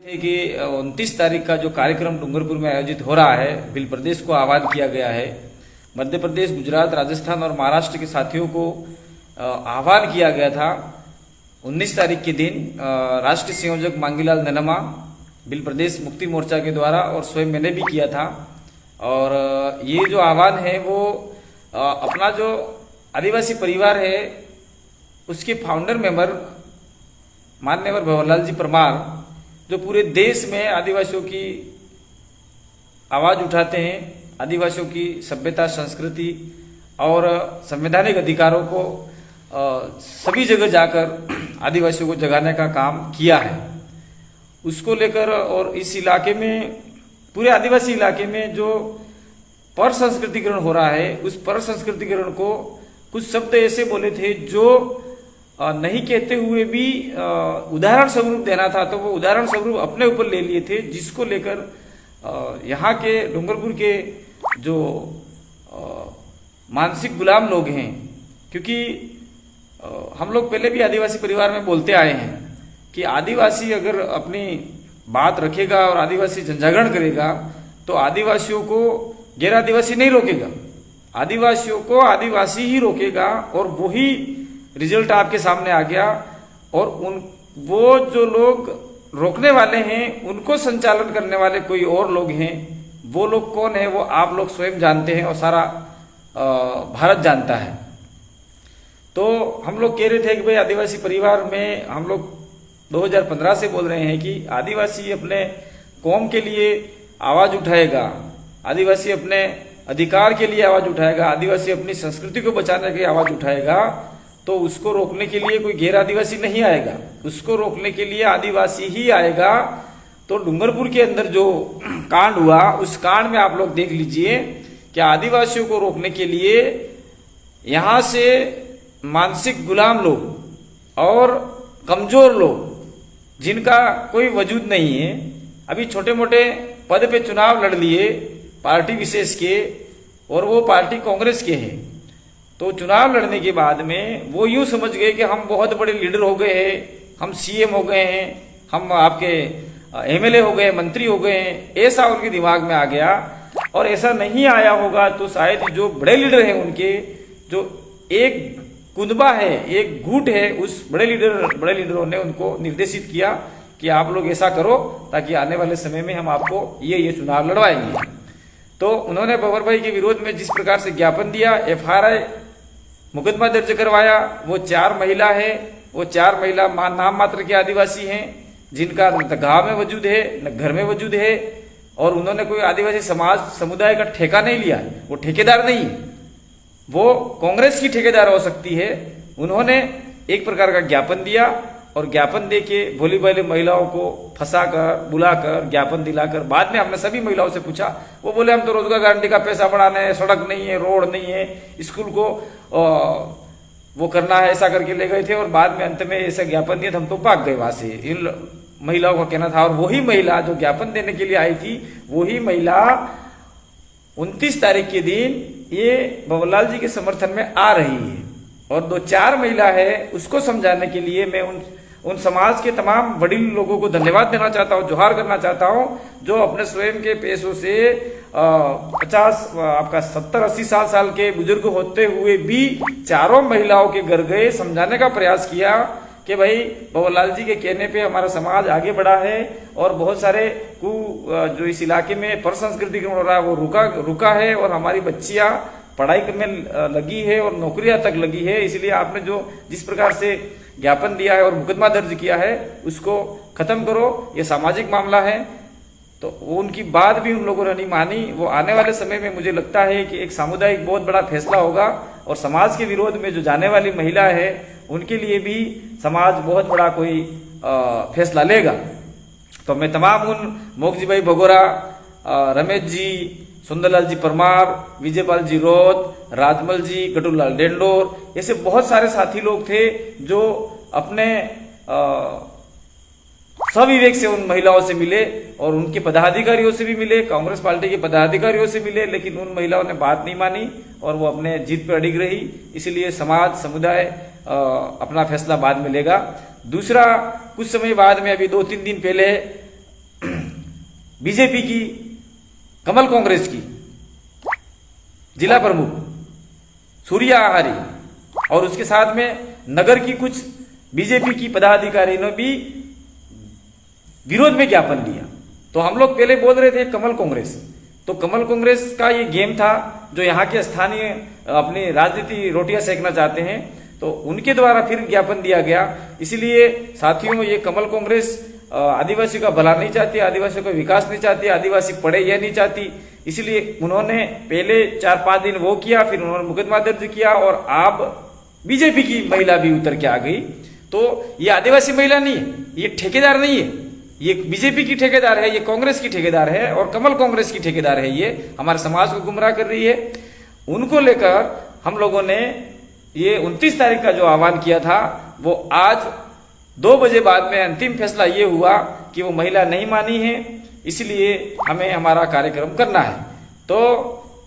है कि 29 तारीख का जो कार्यक्रम डूंगरपुर में आयोजित हो रहा है, बिल प्रदेश को आह्वान किया गया है। मध्य प्रदेश, गुजरात, राजस्थान और महाराष्ट्र के साथियों को आह्वान किया गया था 19 तारीख के दिन राष्ट्रीय संयोजक मांगीलाल ननमा, बिल प्रदेश मुक्ति मोर्चा के द्वारा, और स्वयं मैंने भी किया था। और ये जो आह्वान है वो अपना जो आदिवासी परिवार है उसके फाउंडर मेंबर माननीय भंवरलाल जी परमार, जो पूरे देश में आदिवासियों की आवाज उठाते हैं, आदिवासियों की सभ्यता, संस्कृति और संवैधानिक अधिकारों को सभी जगह जाकर आदिवासियों को जगाने का काम किया है, उसको लेकर, और इस इलाके में, पूरे आदिवासी इलाके में जो पर संस्कृतिकरण हो रहा है, उस पर संस्कृतिकरण को कुछ शब्द ऐसे बोले थे जो नहीं कहते हुए भी उदाहरण स्वरूप देना था, तो वो उदाहरण स्वरूप अपने ऊपर ले लिए थे, जिसको लेकर यहाँ के डूंगरपुर के जो मानसिक गुलाम लोग हैं, क्योंकि हम लोग पहले भी आदिवासी परिवार में बोलते आए हैं कि आदिवासी अगर अपनी बात रखेगा और आदिवासी जनजागरण करेगा तो आदिवासियों को गैर आदिवासी नहीं रोकेगा, आदिवासियों को आदिवासी ही रोकेगा। और वही रिजल्ट आपके सामने आ गया। और वो जो लोग रोकने वाले हैं उनको संचालन करने वाले कोई और लोग हैं। वो लोग कौन है वो आप लोग स्वयं जानते हैं और सारा भारत जानता है। तो हम लोग कह रहे थे कि भाई आदिवासी परिवार में हम लोग 2015 से बोल रहे हैं कि आदिवासी अपने कौम के लिए आवाज उठाएगा, आदिवासी अपने अधिकार के लिए आवाज उठाएगा, आदिवासी अपनी संस्कृति को बचाने की आवाज उठाएगा, तो उसको रोकने के लिए कोई गैर आदिवासी नहीं आएगा, उसको रोकने के लिए आदिवासी ही आएगा। तो डूंगरपुर के अंदर जो कांड हुआ, उस कांड में आप लोग देख लीजिए कि आदिवासियों को रोकने के लिए यहां से मानसिक गुलाम लोग और कमजोर लोग, जिनका कोई वजूद नहीं है, अभी छोटे मोटे पद पे चुनाव लड़ लिए पार्टी विशेष के, और वो पार्टी कांग्रेस के हैं। तो चुनाव लड़ने के बाद में वो यूं समझ गए कि हम बहुत बड़े लीडर हो गए हैं, हम सीएम हो गए हैं, हम आपके एमएलए हो गए, मंत्री हो गए हैं, ऐसा उनके दिमाग में आ गया। और ऐसा नहीं आया होगा तो शायद जो बड़े लीडर हैं उनके, जो एक कुंदबा है, एक गुट है, उस बड़े लीडरों ने उनको निर्देशित किया कि आप लोग ऐसा करो ताकि आने वाले समय में हम आपको ये चुनाव लड़वाएंगे। तो उन्होंने भंवर भाई के विरोध में जिस प्रकार से ज्ञापन दिया, एफआईआर मुकदमा दर्ज करवाया, वो 4 महिला है, वो 4 महिला नाम मात्र के आदिवासी हैं, जिनका न गांव में वजूद है न घर में वजूद है। और उन्होंने कोई आदिवासी समाज समुदाय का ठेका नहीं लिया, वो ठेकेदार नहीं, वो कांग्रेस की ठेकेदार हो सकती है। उन्होंने एक प्रकार का ज्ञापन दिया और ज्ञापन देके भोली भाली महिलाओं को फंसाकर, बुलाकर, ज्ञापन दिलाकर, बाद में हमने सभी महिलाओं से पूछा, वो बोले हम तो रोजगार गारंटी का पैसा बढ़ाना है, सड़क नहीं है, रोड नहीं है, स्कूल को वो करना है, ऐसा करके ले गए थे। और बाद में अंत में ऐसा ज्ञापन दिया, हम तो भाग गए वहां से, इन महिलाओं का कहना था। और वही महिला जो ज्ञापन देने के लिए आई थी, वही महिला 29 तारीख के दिन ये भंवरलाल जी के समर्थन में आ रही है। और 2-4 महिला है, उसको समझाने के लिए मैं उन समाज के तमाम वडील लोगों को धन्यवाद देना चाहता हूँ, जोहार करना चाहता हूँ, जो अपने स्वयं के पैसों से 70-80 साल के बुजुर्ग होते हुए भी चारों महिलाओं के घर गए, समझाने का प्रयास किया कि भाई भंवरलाल जी के कहने पे हमारा समाज आगे बढ़ा है। और बहुत सारे जो इस इलाके में पर संस्कृतिकरण हो रहा है वो रुका है, और हमारी बच्चियां पढ़ाई में लगी है और नौकरियां तक लगी है। इसलिए आपने जो जिस प्रकार से ज्ञापन दिया है और मुकदमा दर्ज किया है, उसको खत्म करो, ये सामाजिक मामला है। तो उनकी बात भी उन लोगों ने नहीं मानी। वो आने वाले समय में मुझे लगता है कि एक सामुदायिक बहुत बड़ा फैसला होगा, और समाज के विरोध में जो जाने वाली महिला है उनके लिए भी समाज बहुत बड़ा कोई फैसला लेगा। तो मैं तमाम उन मोगजी भाई भगोरा, रमेश जी, सुंदरलाल जी परमार, विजयपाल जी रोत, राजमल जी, गटूलाल डेंडोर, ऐसे बहुत सारे साथी लोग थे जो अपने सविवेक से उन महिलाओं से मिले और उनके पदाधिकारियों से भी मिले, कांग्रेस पार्टी के पदाधिकारियों से मिले, लेकिन उन महिलाओं ने बात नहीं मानी और वो अपने जीत पर अडिग रही। इसलिए समाज, समुदाय अपना फैसला बाद में लेगा। दूसरा, कुछ समय बाद में, अभी 2-3 दिन पहले बीजेपी की, कमल कांग्रेस की जिला प्रमुख सूर्या आहारी और उसके साथ में नगर की कुछ बीजेपी की पदाधिकारियों ने भी विरोध में ज्ञापन दिया। तो हम लोग पहले बोल रहे थे कमल कांग्रेस, तो कमल कांग्रेस का ये गेम था जो यहाँ के स्थानीय अपनी राजनीति रोटियां सेकना चाहते हैं, तो उनके द्वारा फिर ज्ञापन दिया गया। इसलिए साथियों, ये कमल कांग्रेस आदिवासी का भला नहीं चाहती, आदिवासियों का विकास नहीं चाहती, आदिवासी पढ़े यह नहीं चाहती। इसलिए उन्होंने पहले 4-5 दिन वो किया, फिर उन्होंने मुकदमा दर्ज किया और अब बीजेपी की महिला भी उतर के आ गई। तो ये आदिवासी महिला नहीं है, ये ठेकेदार नहीं है, ये बीजेपी की ठेकेदार है, ये कांग्रेस की ठेकेदार है और कमल कांग्रेस की ठेकेदार है। ये हमारे समाज को गुमराह कर रही है। उनको लेकर हम लोगों ने ये 29 तारीख का जो आह्वान किया था, वो आज 2 बजे बाद में अंतिम फैसला ये हुआ कि वो महिला नहीं मानी है, इसलिए हमें हमारा कार्यक्रम करना है। तो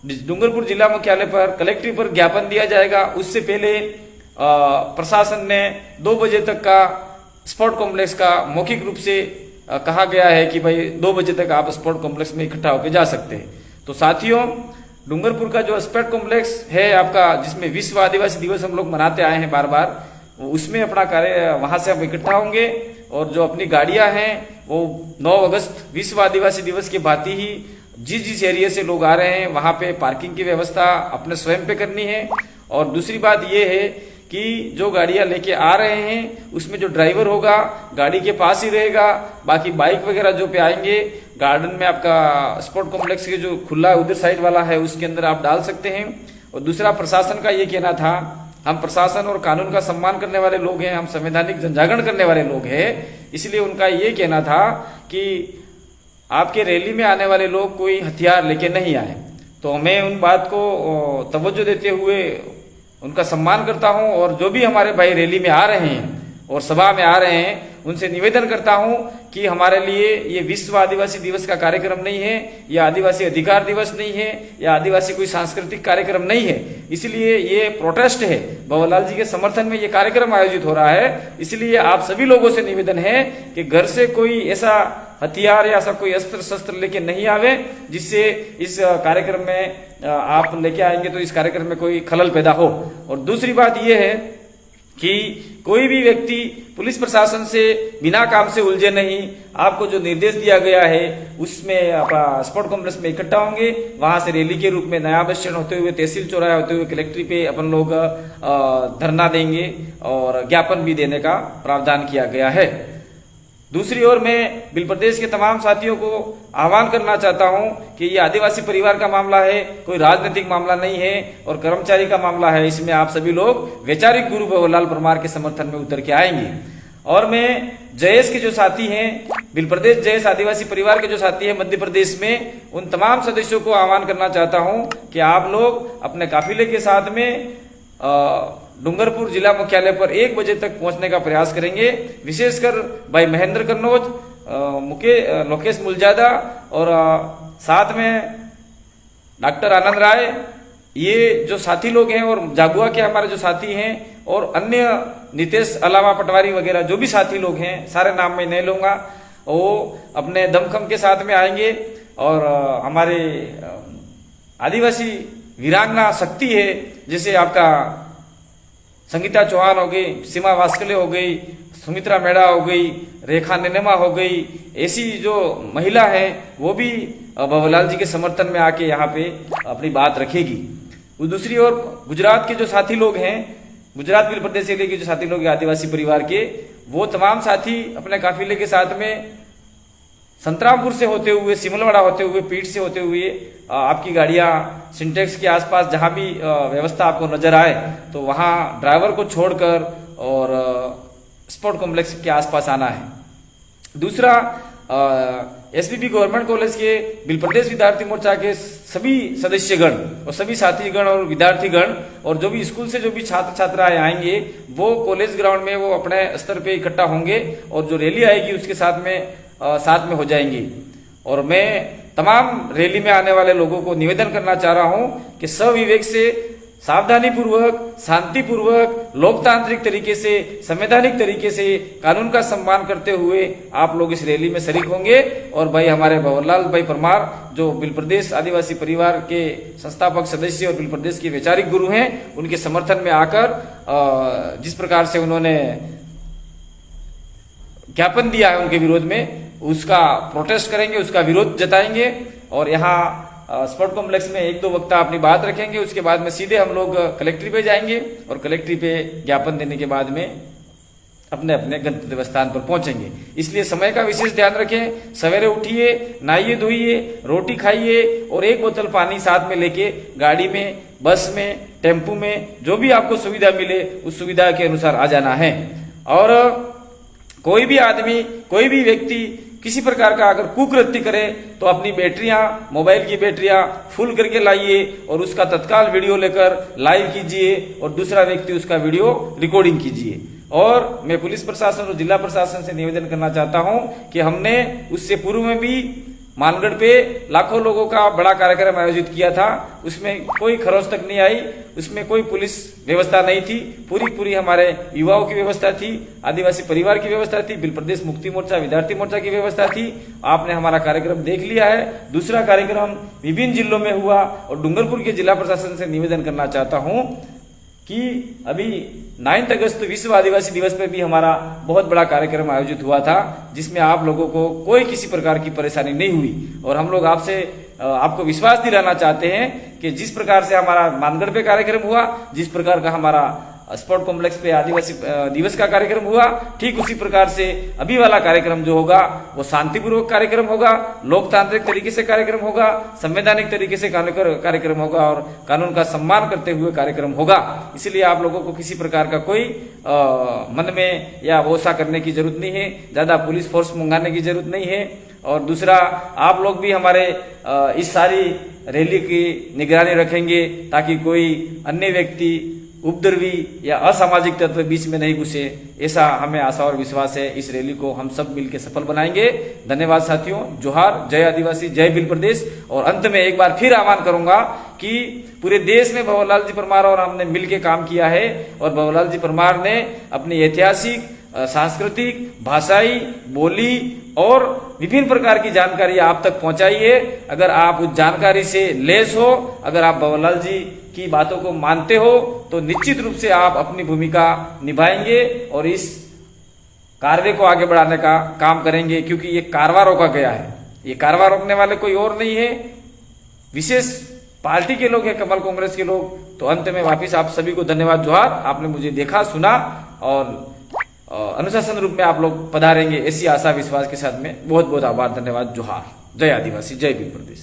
डूंगरपुर जिला मुख्यालय पर कलेक्ट्रेट पर ज्ञापन दिया जाएगा। उससे पहले प्रशासन ने 2 बजे तक का स्पोर्ट कॉम्प्लेक्स का मौखिक रूप से कहा गया है कि भाई 2 बजे तक आप स्पोर्ट कॉम्प्लेक्स में इकट्ठा होकर जा सकते हैं। तो साथियों, डूंगरपुर का जो स्पोर्ट कॉम्प्लेक्स है आपका, जिसमें विश्व आदिवासी दिवस हम लोग मनाते आए हैं बार बार, उसमें अपना कार्य वहां से हम इकट्ठा होंगे और जो अपनी गाड़ियां हैं वो 9 अगस्त विश्व आदिवासी दिवस की भांति ही जिस एरिया से लोग आ रहे हैं वहां पे पार्किंग की व्यवस्था अपने स्वयं पे करनी है। और दूसरी बात ये है कि जो गाड़ियां लेके आ रहे हैं उसमें जो ड्राइवर होगा गाड़ी के पास ही रहेगा, बाकी बाइक वगैरह जो पे आएंगे गार्डन में आपका स्पोर्ट कॉम्प्लेक्स के जो खुला उधर साइड वाला है उसके अंदर आप डाल सकते हैं। और दूसरा, प्रशासन का ये कहना था, हम प्रशासन और कानून का सम्मान करने वाले लोग हैं, हम संवैधानिक जनजागरण करने वाले लोग हैं, इसलिए उनका ये कहना था कि आपके रैली में आने वाले लोग कोई हथियार लेके नहीं आए। तो मैं उन बात को तवज्जो देते हुए उनका सम्मान करता हूं और जो भी हमारे भाई रैली में आ रहे हैं और सभा में आ रहे हैं उनसे निवेदन करता हूं कि हमारे लिए ये विश्व आदिवासी दिवस का कार्यक्रम नहीं है, ये आदिवासी अधिकार दिवस नहीं है, या आदिवासी कोई सांस्कृतिक कार्यक्रम नहीं है। इसलिए ये प्रोटेस्ट है, भंवरलाल जी के समर्थन में ये कार्यक्रम आयोजित हो रहा है। इसलिए आप सभी लोगों से निवेदन है कि घर से कोई ऐसा हथियार या ऐसा कोई अस्त्र शस्त्र लेके नहीं आवे जिससे इस कार्यक्रम में आप लेके आएंगे तो इस कार्यक्रम में कोई खलल पैदा हो। और दूसरी बात यह है कि कोई भी व्यक्ति पुलिस प्रशासन से बिना काम से उलझे नहीं। आपको जो निर्देश दिया गया है उसमें आप स्पोर्ट कॉम्प्लेक्स में इकट्ठा होंगे, वहां से रैली के रूप में नया बस स्टैंड होते हुए तहसील चौराहा होते हुए कलेक्ट्रेट पे अपन लोग धरना देंगे और ज्ञापन भी देने का प्रावधान किया गया है। दूसरी ओर मैं बिल प्रदेश के तमाम साथियों को आह्वान करना चाहता हूं कि ये आदिवासी परिवार का मामला है, कोई राजनीतिक मामला नहीं है और कर्मचारी का मामला है। इसमें आप सभी लोग वैचारिक गुरु भंवरलाल परमार के समर्थन में उतर के आएंगे। और मैं जयेश के जो साथी हैं, बिल प्रदेश जयेश आदिवासी परिवार के जो साथी हैं मध्य प्रदेश में, उन तमाम सदस्यों को आह्वान करना चाहता हूं कि आप लोग अपने काफिले के साथ में डूंगरपुर जिला मुख्यालय पर 1 बजे तक पहुंचने का प्रयास करेंगे। विशेषकर भाई महेंद्र कन्नौज, लोकेश मुलजादा और साथ में डॉक्टर आनंद राय, ये जो साथी लोग हैं और जागुआ के हमारे जो साथी हैं और अन्य नितेश अलावा पटवारी वगैरह जो भी साथी लोग हैं, सारे नाम मैं नहीं लूंगा, वो अपने दमखम के साथ में आएंगे। और हमारे आदिवासी वीरांगना शक्ति है, जैसे आपका संगीता चौहान हो गई, सीमा वास्कले हो गई, सुमित्रा मेड़ा हो गई, रेखा नेनेमा हो गई, ऐसी जो महिला है वो भी भंवरलाल जी के समर्थन में आके यहाँ पे अपनी बात रखेगी। दूसरी ओर गुजरात के जो साथी लोग हैं, गुजरात बिल प्रदेश एरिया के जो साथी लोग हैं आदिवासी परिवार के, वो तमाम साथी अपने काफिले के साथ में संतरामपुर से होते हुए, सिमलवाड़ा होते हुए, पीठ से होते हुए आपकी गाड़ियां सिंटेक्स के आसपास जहां भी व्यवस्था आपको नजर आए तो वहां ड्राइवर को छोड़कर और स्पोर्ट कॉम्प्लेक्स के आसपास आना है। दूसरा, एसपीपी गवर्नमेंट कॉलेज के बिल प्रदेश विद्यार्थी मोर्चा के सभी सदस्यगण और सभी साथीगण और विद्यार्थीगण और जो भी स्कूल से जो भी छात्र छात्राएं आएंगे वो कॉलेज ग्राउंड में वो अपने स्तर पे इकट्ठा होंगे और जो रैली आएगी उसके साथ में हो जाएंगी। और मैं तमाम रैली में आने वाले लोगों को निवेदन करना चाह रहा हूं कि सविवेक से सावधानी पूर्वक, शांति पूर्वक, लोकतांत्रिक तरीके से, संवैधानिक तरीके से, कानून का सम्मान करते हुए आप लोग इस रैली में शरीक होंगे। और भाई हमारे भंवरलाल भाई परमार जो बिल प्रदेश आदिवासी परिवार के संस्थापक सदस्य और बिल प्रदेश के वैचारिक गुरु हैं, उनके समर्थन में आकर जिस प्रकार से उन्होंने ज्ञापन दिया है उनके विरोध में, उसका प्रोटेस्ट करेंगे, उसका विरोध जताएंगे। और यहाँ स्पोर्ट कॉम्प्लेक्स में एक दो वक्ता अपनी बात रखेंगे। उसके बाद में सीधे हम लोग कलेक्ट्री पे जाएंगे और कलेक्ट्री पे ज्ञापन देने के बाद में अपने अपने गंतव्य स्थान पर पहुंचेंगे। इसलिए समय का विशेष ध्यान रखें। सवेरे उठिए, नहाइए धोइए, रोटी खाइए और एक बोतल पानी साथ में लेके गाड़ी में, बस में, टेम्पू में, जो भी आपको सुविधा मिले उस सुविधा के अनुसार आ जाना है। और कोई भी आदमी, कोई भी व्यक्ति किसी प्रकार का अगर कुकृत्य करे तो अपनी बैटरियां, मोबाइल की बैटरियां फुल करके लाइए और उसका तत्काल वीडियो लेकर लाइव कीजिए और दूसरा व्यक्ति उसका वीडियो रिकॉर्डिंग कीजिए। और मैं पुलिस प्रशासन और जिला प्रशासन से निवेदन करना चाहता हूं कि हमने उससे पूर्व में भी मानगढ़ पे लाखों लोगों का बड़ा कार्यक्रम आयोजित किया था, उसमें कोई खरोच तक नहीं आई, उसमें कोई पुलिस व्यवस्था नहीं थी, पूरी हमारे युवाओं की व्यवस्था थी, आदिवासी परिवार की व्यवस्था थी, बिल प्रदेश मुक्ति मोर्चा, विद्यार्थी मोर्चा की व्यवस्था थी। आपने हमारा कार्यक्रम देख लिया है। दूसरा कार्यक्रम विभिन्न जिलों में हुआ और डूंगरपुर के जिला प्रशासन से निवेदन करना चाहता हूं कि अभी 9 अगस्त विश्व आदिवासी दिवस पर भी हमारा बहुत बड़ा कार्यक्रम आयोजित हुआ था, जिसमें आप लोगों को कोई किसी प्रकार की परेशानी नहीं हुई। और हम लोग आपको विश्वास दिलाना चाहते हैं कि जिस प्रकार से हमारा मानगढ़ पे कार्यक्रम हुआ, जिस प्रकार का हमारा स्पोर्ट कॉम्प्लेक्स पे आदिवासी दिवस का कार्यक्रम हुआ, ठीक उसी प्रकार से अभी वाला कार्यक्रम जो होगा वो शांतिपूर्वक कार्यक्रम होगा, लोकतांत्रिक तरीके से कार्यक्रम होगा, संवैधानिक तरीके से कार्यक्रम होगा और कानून का सम्मान करते हुए कार्यक्रम होगा। इसलिए आप लोगों को किसी प्रकार का कोई मन में या वोसा करने की जरूरत नहीं है, ज्यादा पुलिस फोर्स मंगाने की जरूरत नहीं है। और दूसरा, आप लोग भी हमारे इस सारी रैली की निगरानी रखेंगे ताकि कोई अन्य व्यक्ति, उपद्रवी या असामाजिक तत्व बीच में नहीं घुसे, ऐसा हमें आशा और विश्वास है। इस रैली को हम सब मिलकर सफल बनाएंगे। धन्यवाद साथियों। जोहार, जय आदिवासी, जय बिल प्रदेश। और अंत में एक बार फिर आह्वान करूंगा कि पूरे देश में भंवरलाल जी परमार और हमने मिलकर काम किया है और भंवरलाल जी परमार ने अपनी ऐतिहासिक, सांस्कृतिक, भाषाई, बोली और विभिन्न प्रकार की जानकारी आप तक पहुंचाई है। अगर आप उस जानकारी से लैस हो, अगर आप भंवरलाल जी की बातों को मानते हो तो निश्चित रूप से आप अपनी भूमिका निभाएंगे और इस कार्य को आगे बढ़ाने का काम करेंगे, क्योंकि ये कारवां रोका गया है। ये कारवां रोकने वाले कोई और नहीं है, विशेष पार्टी के लोग हैं, कमल कांग्रेस के लोग। तो अंत में वापिस आप सभी को धन्यवाद, जोहार। आपने मुझे देखा, सुना और अनुशासन रूप में आप लोग पधारेंगे, ऐसी आशा विश्वास के साथ में बहुत बहुत आभार, धन्यवाद, जोहार। जय आदिवासी, जय बिल प्रदेश।